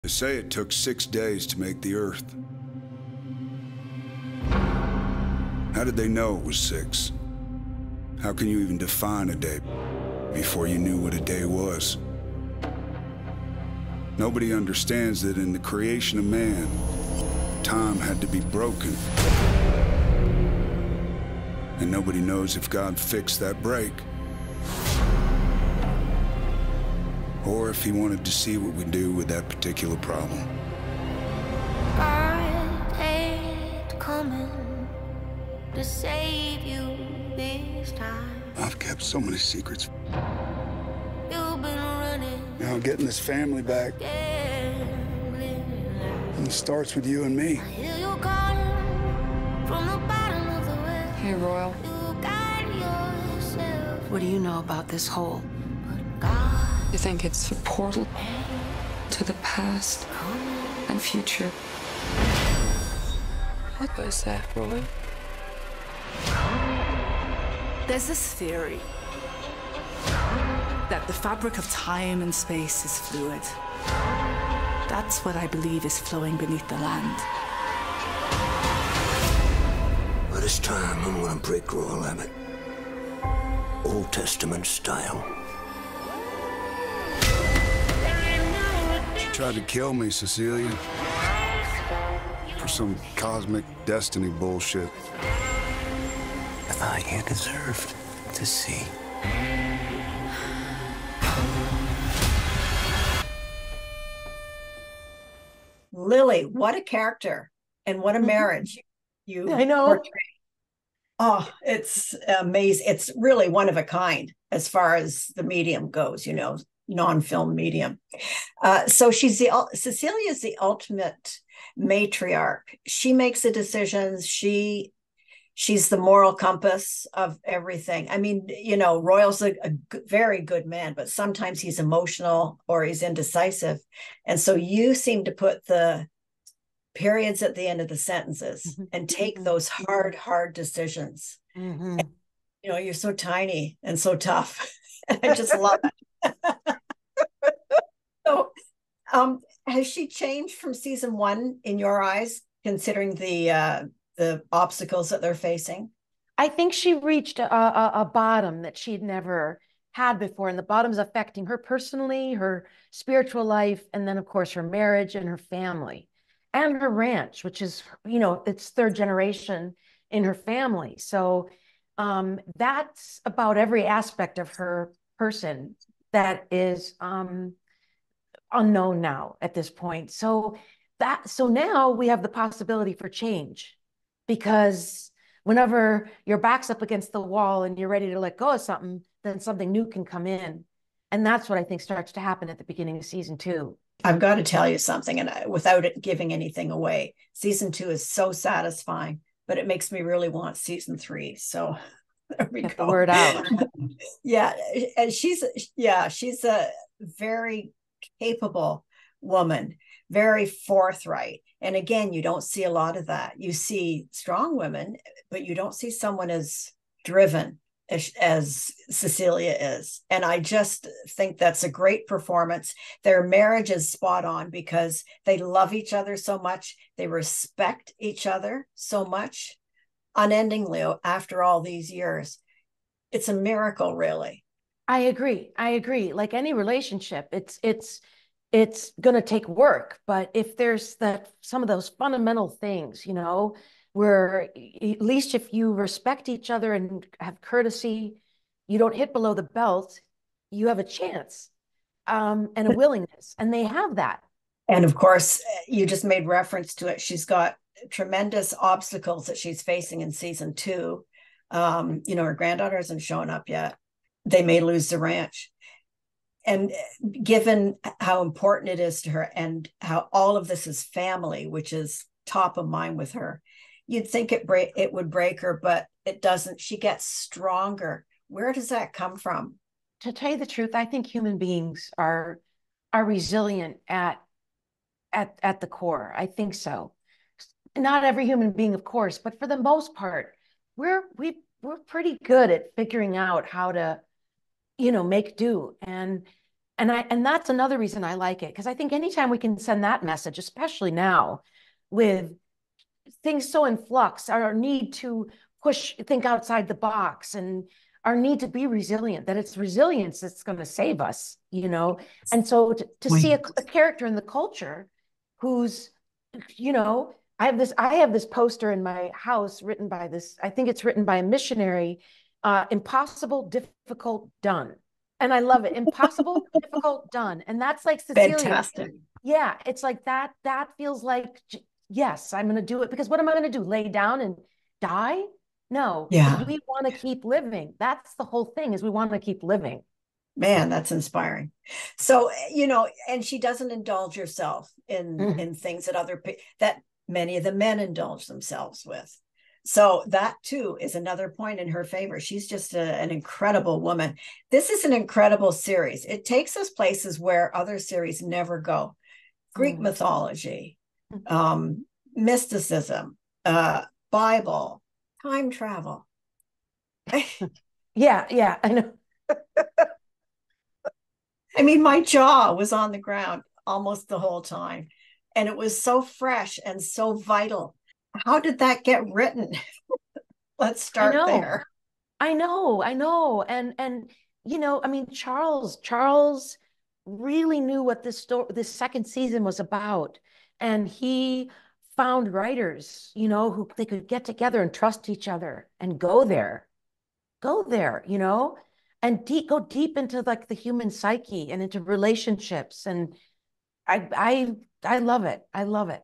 They say it took 6 days to make the Earth. How did they know it was 6? How can you even define a day before you knew what a day was? Nobody understands that in the creation of man, time had to be broken. And nobody knows if God fixed that break, or if he wanted to see what we do with that particular problem. God ain't coming to save you this time. I've kept so many secrets. You've been running, Now getting this family back, gambling. and it starts with you and me. I hear you calling from the bottom of the well. Hey, Royal. You got yourself, What do you know about this hole? but God You think it's a portal to the past and future? What was that, Roy? There's this theory that the fabric of time and space is fluid. That's what I believe is flowing beneath the land. But this time, I'm gonna break Royal Abbott. Old Testament style. She tried to kill me, Cecelia. For some cosmic destiny bullshit. I thought you deserved to see. Lily, what a character and what a marriage you I know. portray. Oh, it's amazing. It's really one of a kind as far as the medium goes, you know, non-film medium. So Cecilia's the ultimate matriarch. She makes the decisions. She's the moral compass of everything. I mean, you know, Royal's a very good man, but sometimes he's emotional or he's indecisive. And so you seem to put the periods at the end of the sentences and take those hard decisions. And, you know, you're so tiny and so tough. I just love it. So, has she changed from season 1 in your eyes, considering the obstacles that they're facing? I think she reached a bottom that she'd never had before, and the bottom's affecting her personally, her spiritual life, and then of course her marriage and her family and her ranch, which is, you know, it's 3rd generation in her family. So that's about every aspect of her person that is unknown now at this point. So now we have the possibility for change, because whenever your back's up against the wall and you're ready to let go of something, then something new can come in. And that's what I think starts to happen at the beginning of season 2. I've got to tell you something, and without it giving anything away, season 2 is so satisfying, but it makes me really want season 3. So there we Get go. the word out. Yeah, and she's a very capable woman, very forthright. And again, you don't see a lot of that. You see strong women, but you don't see someone as driven as Cecelia is. And I just think that's a great performance. Their marriage is spot on because they love each other so much. They respect each other so much, unendingly after all these years. It's a miracle, really. I agree. Like any relationship, it's going to take work, but if there's some of those fundamental things, you know, where at least if you respect each other and have courtesy, you don't hit below the belt, you have a chance, and a willingness, and they have that. And of course, you just made reference to it. She's got tremendous obstacles that she's facing in season 2. You know, her granddaughter hasn't shown up yet. They may lose the ranch. And given how important it is to her and how all of this is family, which is top of mind with her, you'd think it would break her, but it doesn't. She gets stronger. Where does that come from? To tell you the truth, I think human beings are resilient at the core. I think so. Not every human being, of course, but for the most part, we're pretty good at figuring out how to, you know, make do. And And that's another reason I like it, because I think anytime we can send that message, especially now with things so in flux, our need to think outside the box, and our need to be resilient, that it's resilience that's going to save us, you know? And so to see a character in the culture who's, you know, I have this poster in my house written by this, I think it's written by a missionary, impossible, difficult, done. And I love it. Impossible, difficult, done. And that's like Cecelia. Fantastic. Yeah, it's like that feels like, yes, I'm going to do it, because what am I going to do? Lay down and die? No, Yeah. we want to keep living. That's the whole thing, is we want to keep living. Man, that's inspiring. So, you know, and she doesn't indulge herself in things that many of the men indulge themselves with. So that too is another point in her favor. She's just an incredible woman. This is an incredible series. It takes us places where other series never go. Greek mythology, mysticism, Bible, time travel. Yeah, I know. I mean, my jaw was on the ground almost the whole time, and it was so fresh and so vital. How did that get written? Let's start there. I know. And you know, I mean, Charles really knew what this second season was about. And he found writers, you know, who they could get together and trust each other and go there, you know, and go deep into like the human psyche and into relationships. And I love it. I love it.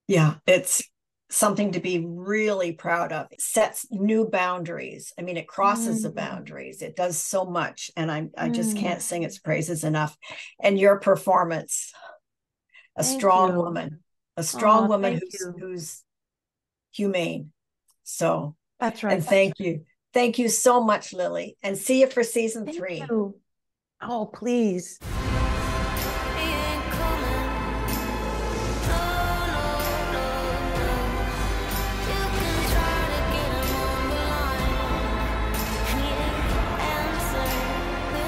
Yeah, it's something to be really proud of. It sets new boundaries. I mean, it crosses the boundaries. It does so much. And I just can't sing its praises enough. And your performance, a strong woman who's humane. So that's right. And thank you. Thank you so much, Lili. And see you for season 3. Thank you. Oh, please.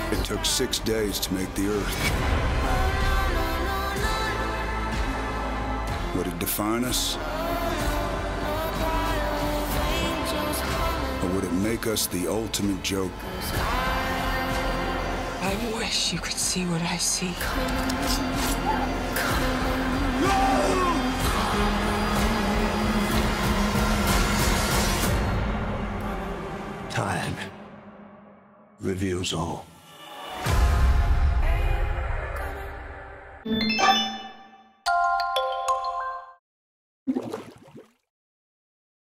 It took 6 days to make the Earth. Would it define us? Or would it make us the ultimate joke? I wish you could see what I see. Time reveals all.